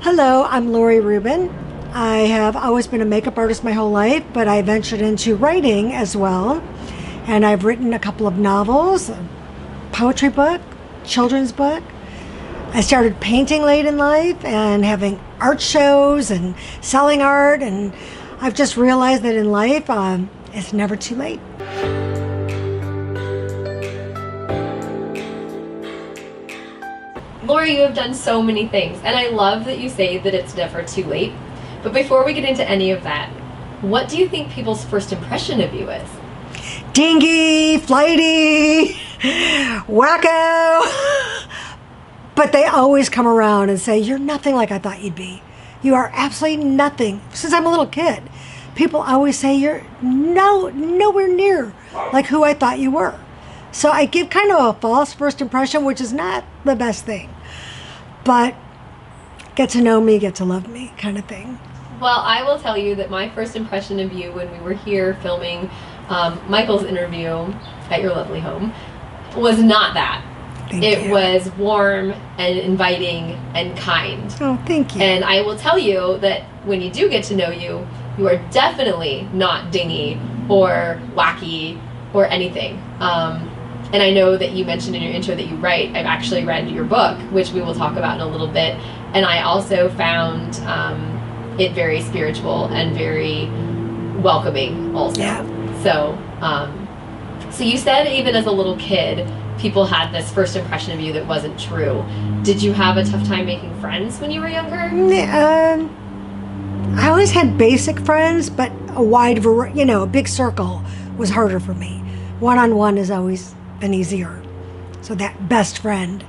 Hello, I'm Lori Rubin. I have always been a makeup artist my whole life, but I ventured into writing as well. And I've written a couple of novels, a poetry book, children's book. I started painting late in life and having art shows and selling art. And I've just realized that in life, it's never too late. Lori, you have done so many things, and I love that you say that it's never too late. But before we get into any of that, what do you think people's first impression of you is? Dingy, flighty, wacko. But they always come around and say, you're nothing like I thought you'd be. You are absolutely nothing. Since I'm a little kid, people always say you're nowhere near like who I thought you were. So I give kind of a false first impression, which is not the best thing. But get to know me, get to love me kind of thing. Well, I will tell you that my first impression of you when we were here filming Michael's interview at your lovely home was not that. It was warm and inviting and kind. Oh, thank you. And I will tell you that when you do get to know you, you are definitely not dingy or wacky or anything. And I know that you mentioned in your intro that you write. I've actually read your book, which we will talk about in a little bit. And I also found it very spiritual and very welcoming also. Yeah. So you said even as a little kid, people had this first impression of you that wasn't true. Did you have a tough time making friends when you were younger? I always had basic friends, but a wide variety, a big circle was harder for me. One-on-one has always been easier. So that best friend,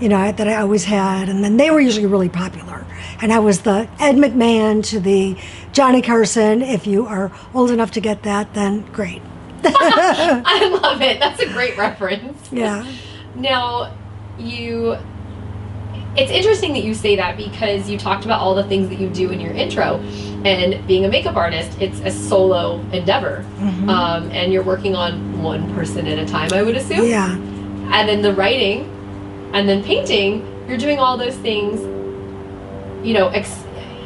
that I always had, and then they were usually really popular. And I was the Ed McMahon to the Johnny Carson. If you are old enough to get that, then great. I love it. That's a great reference. Yeah. Now, it's interesting that you say that because you talked about all the things that you do in your intro, and being a makeup artist, it's a solo endeavor. Mm-hmm. And you're working on one person at a time, I would assume. Yeah. And then the writing, and then painting, you're doing all those things,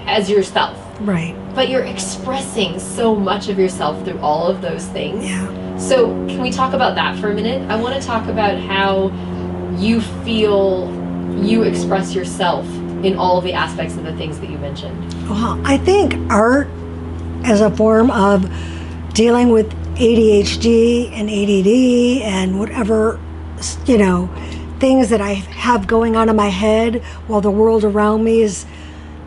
as yourself. Right. But you're expressing so much of yourself through all of those things. Yeah. So can we talk about that for a minute? I want to talk about how you feel you express yourself in all of the aspects of the things that you mentioned. Well, I think art as a form of dealing with ADHD and ADD and whatever, things that I have going on in my head while the world around me is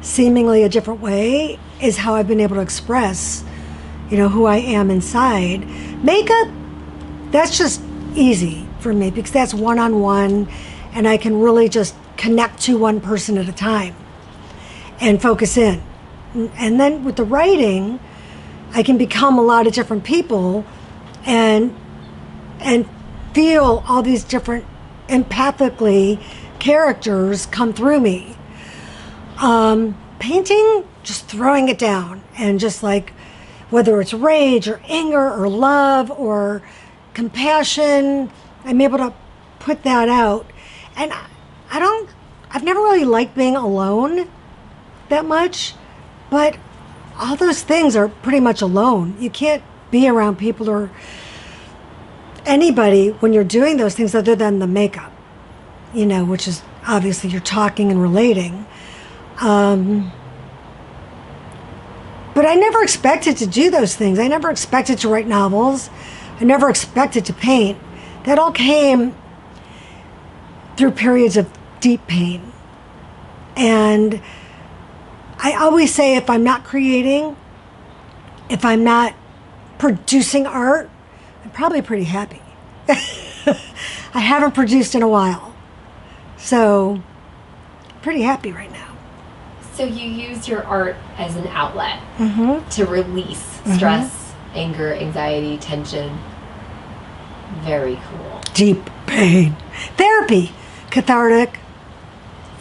seemingly a different way, is how I've been able to express, who I am inside. Makeup, that's just easy for me because that's one-on-one, and I can really just connect to one person at a time and focus in. And then with the writing, I can become a lot of different people and feel all these different empathically characters come through me. Painting, just throwing it down and just like, whether it's rage or anger or love or compassion, I'm able to put that out. And I've never really liked being alone that much, but all those things are pretty much alone. You can't be around people or anybody when you're doing those things other than the makeup, which is obviously you're talking and relating. But I never expected to do those things. I never expected to write novels. I never expected to paint. That all came through periods of deep pain. And I always say if I'm not creating, if I'm not producing art, I'm probably pretty happy. I haven't produced in a while. So, pretty happy right now. So you use your art as an outlet Mm-hmm. to release stress, anger, anxiety, tension. Very cool. Deep pain. Therapy. Cathartic.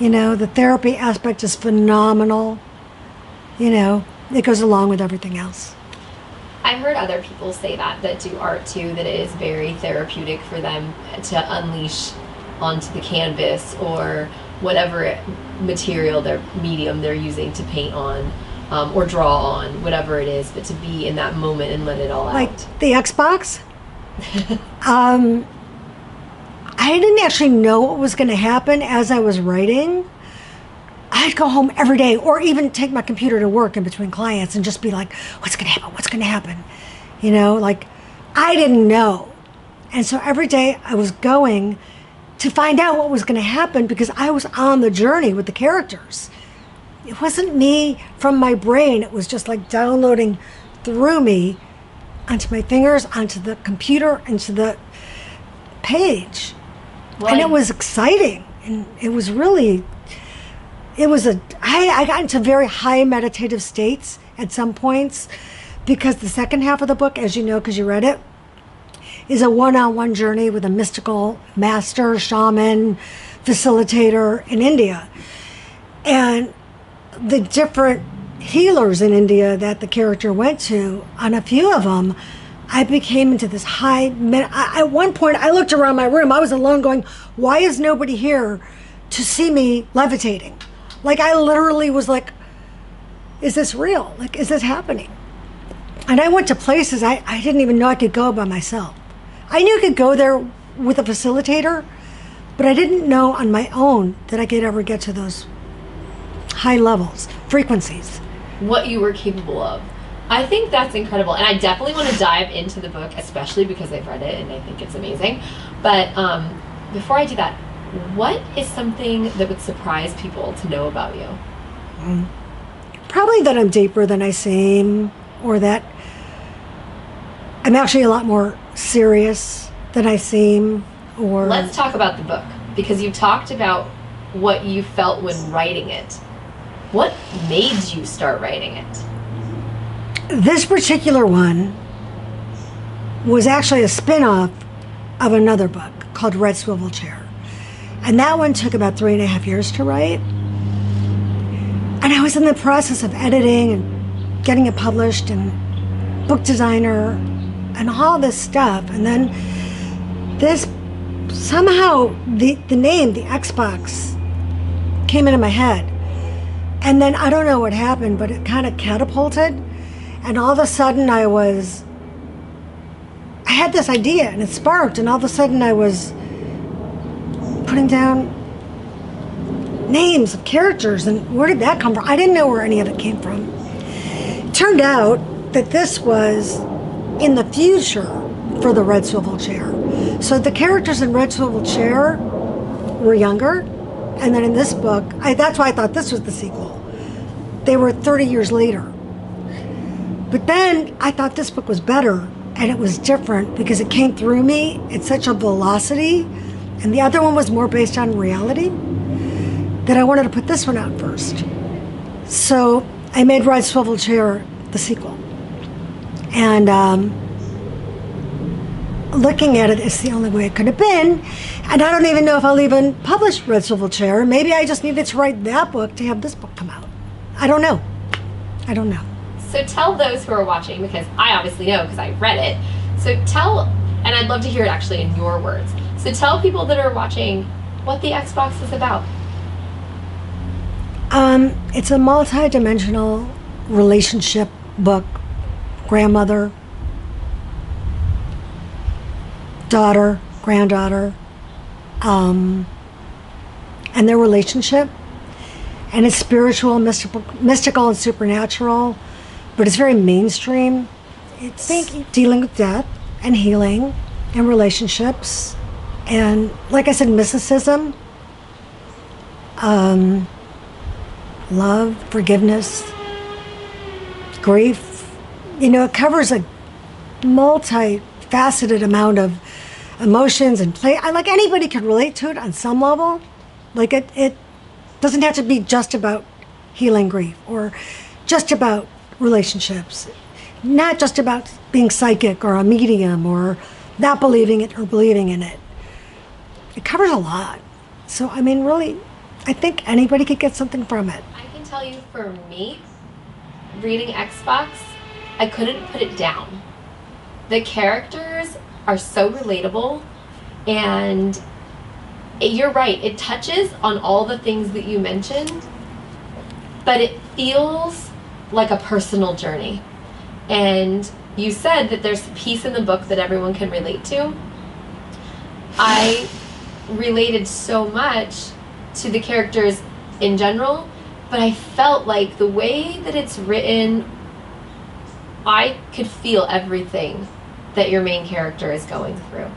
The therapy aspect is phenomenal. It goes along with everything else. I've heard other people say that do art too, that it is very therapeutic for them to unleash onto the canvas or whatever material, their medium they're using to paint on, or draw on, whatever it is, but to be in that moment and let it all Like out. the Xbox. I didn't actually know what was going to happen as I was writing. I'd go home every day, or even take my computer to work in between clients and just be like, what's going to happen? What's going to happen? You know, like I didn't know. And so every day I was going to find out what was going to happen because I was on the journey with the characters. It wasn't me from my brain. It was just like downloading through me onto my fingers, onto the computer, into the page. Well, And it was exciting. And it was really, I got into very high meditative states at some points because the second half of the book, as you know, because you read it, is a one-on-one journey with a mystical master, shaman, facilitator in India. And the different healers in India that the character went to, on a few of them, I became into this at one point, I looked around my room. I was alone going, why is nobody here to see me levitating? Like, I literally was like, is this real? Like, is this happening? And I went to places I didn't even know I could go by myself. I knew I could go there with a facilitator, but I didn't know on my own that I could ever get to those high levels, frequencies. What you were capable of. I think that's incredible, and I definitely want to dive into the book, especially because I've read it and I think it's amazing. But before I do that, what is something that would surprise people to know about you? Probably that I'm deeper than I seem, or that I'm actually a lot more serious than I seem. Or Let's talk about the book, because you talked about what you felt when writing it. What made you start writing it? this particular one was actually a spin-off of another book called Red Swivel Chair. And that one took about 3.5 years to write. And I was in the process of editing and getting it published and book designer and all this stuff. And then this, somehow the name, the Xbox, came into my head. And then I don't know what happened, but it kind of catapulted. And all of a sudden I had this idea and it sparked, and all of a sudden I was putting down names of characters, and where did that come from? I didn't know where any of it came from. It turned out that this was in the future for the Red Swivel Chair. So the characters in Red Swivel Chair were younger, and then in this book, that's why I thought this was the sequel. They were 30 years later. But then I thought this book was better, and it was different because it came through me at such a velocity, and the other one was more based on reality, that I wanted to put this one out first. So I made Red Swivel Chair the sequel. And looking at it, it's the only way it could have been. And I don't even know if I'll even publish Red Swivel Chair. Maybe I just needed to write that book to have this book come out. I don't know. So tell those who are watching, because I obviously know because I read it. So tell, and I'd love to hear it actually in your words. So tell people that are watching what the Xbox is about. It's a multi-dimensional relationship book. Grandmother, daughter, granddaughter, and their relationship. And it's spiritual, mystical and supernatural, but it's very mainstream. It's dealing with death and healing and relationships. And like I said, mysticism, love, forgiveness, grief. You know, it covers a multifaceted amount of emotions and play. Like anybody could relate to it on some level. Like it doesn't have to be just about healing grief or just about relationships. Not just about being psychic or a medium or not believing it or believing in it. It covers a lot. So, I mean, really, I think anybody could get something from it. I can tell you, for me, reading Xbox, I couldn't put it down. The characters are so relatable, and you're right. It touches on all the things that you mentioned, but it feels like a personal journey. And you said that there's a piece in the book that everyone can relate to. I related so much to the characters in general, but I felt like the way that it's written, I could feel everything that your main character is going through.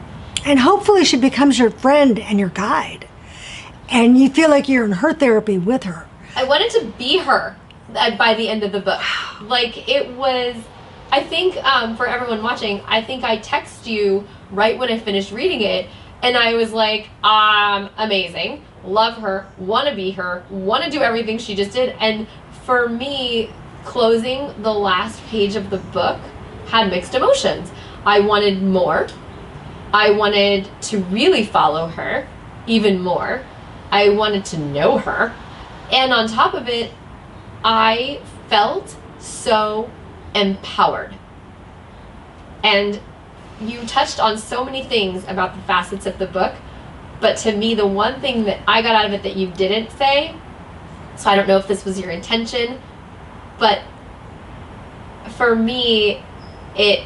And hopefully she becomes your friend and your guide. And you feel like you're in her therapy with her. I wanted to be her by the end of the book. Like, it was, I think, for everyone watching, I think I texted you right when I finished reading it, and I was like, amazing, love her, want to be her, want to do everything she just did. And for me, closing the last page of the book had mixed emotions. I wanted more. I wanted to really follow her even more. I wanted to know her. And on top of it, I felt so empowered. And you touched on so many things about the facets of the book, but to me, the one thing that I got out of it that you didn't say, so I don't know if this was your intention, but for me, it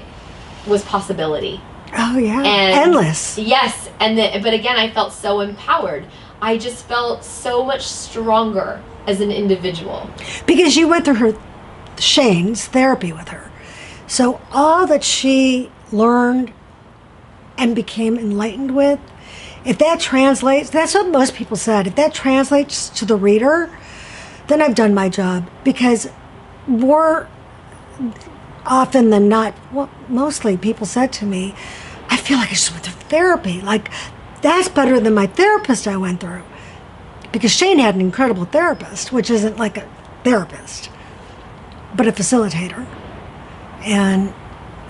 was possibility. Oh yeah, And endless. Yes, but again, I felt so empowered. I just felt so much stronger as an individual. Because you went through Shane's therapy with her. So all that she learned and became enlightened with, if that translates, that's what most people said, if that translates to the reader, then I've done my job. Because more often than not, well, mostly people said to me, I feel like I just went through therapy. Like, that's better than my therapist I went through. Because Shane had an incredible therapist, which isn't like a therapist, but a facilitator. And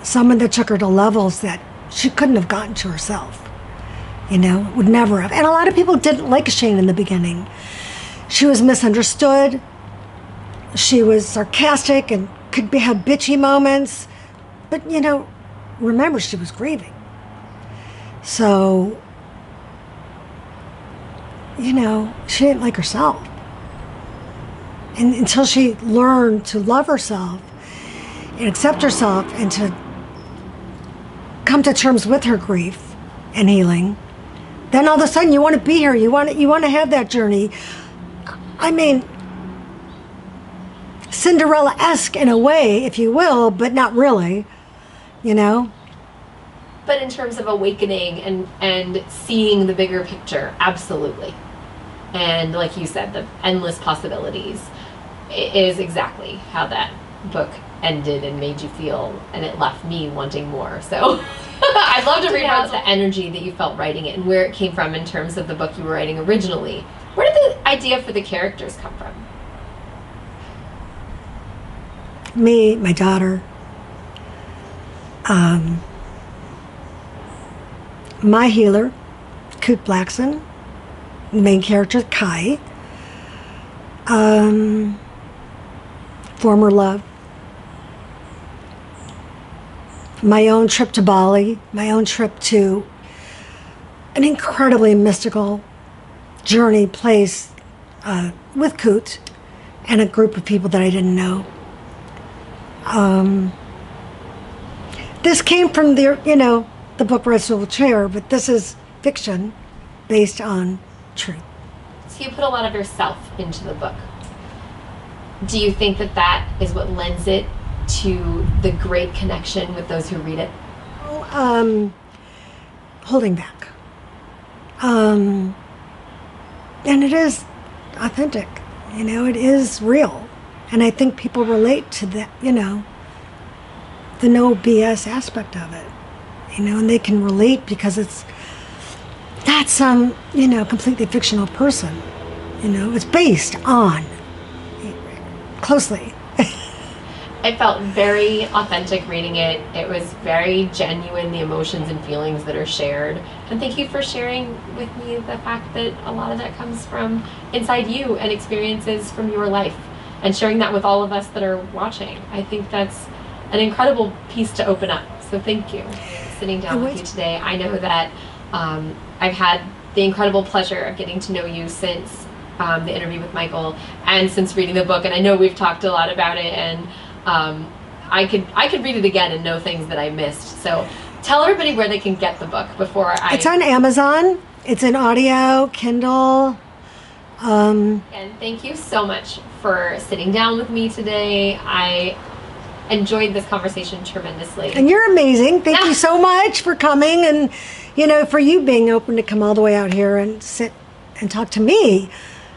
someone that took her to levels that she couldn't have gotten to herself. You know, would never have. And a lot of people didn't like Shane in the beginning. She was misunderstood. She was sarcastic and could have bitchy moments. But, you know, remember, she was grieving. So, you know, she didn't like herself. And until she learned to love herself and accept herself and to come to terms with her grief and healing, then all of a sudden you want to be here. You want to have that journey. I mean, Cinderella-esque in a way, if you will, but not really, you know? But in terms of awakening and seeing the bigger picture, absolutely. And like you said, the endless possibilities is exactly how that book ended and made you feel, and it left me wanting more. So I'd love to read about the energy that you felt writing it and where it came from in terms of the book you were writing originally. Where did the idea for the characters come from? Me, my daughter, my healer, Coot Blackson, main character, Kai, former love, my own trip to Bali, my own trip to an incredibly mystical journey place with Coot and a group of people that I didn't know. This came from the book Red Swivel Chair, but this is fiction based on truth. So you put a lot of yourself into the book. Do you think that that is what lends it to the great connection with those who read it? Holding back. And it is authentic, it is real. And I think people relate to that, the no BS aspect of it, and they can relate because it's not some, completely fictional person, it's based on closely. It felt very authentic reading it. It was very genuine, the emotions and feelings that are shared. And thank you for sharing with me the fact that a lot of that comes from inside you and experiences from your life, and sharing that with all of us that are watching. I think that's an incredible piece to open up. So thank you for sitting down with you today. I know that I've had the incredible pleasure of getting to know you since the interview with Michael and since reading the book. And I know we've talked a lot about it, and I could read it again and know things that I missed. So tell everybody where they can get the book before I... It's on Amazon. It's in audio, Kindle. And thank you so much for sitting down with me today. I enjoyed this conversation tremendously. And you're amazing. Thank you so much for coming, and, you know, for you being open to come all the way out here and sit and talk to me.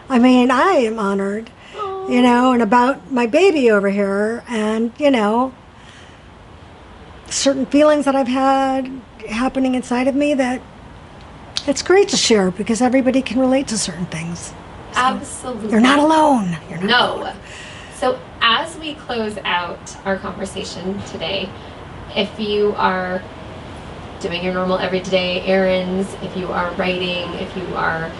I mean, I am honored, you know, and about my baby over here, and, you know, certain feelings that I've had happening inside of me that it's great to share because everybody can relate to certain things. So Absolutely. you're not alone. You're not alone. So as we close out our conversation today, if you are doing your normal everyday errands, if you are writing, if you are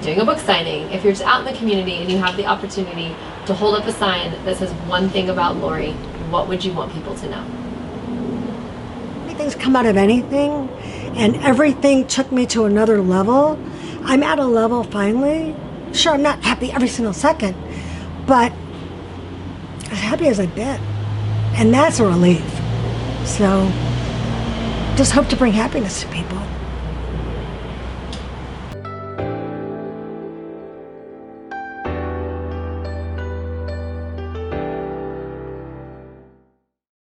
doing a book signing, if you're just out in the community and you have the opportunity to hold up a sign that says one thing about Lori, what would you want people to know? Anything's come out of anything, and everything took me to another level. I'm at a level finally. Sure, I'm not happy every single second, but as happy as I've been. And that's a relief. So just hope to bring happiness to people.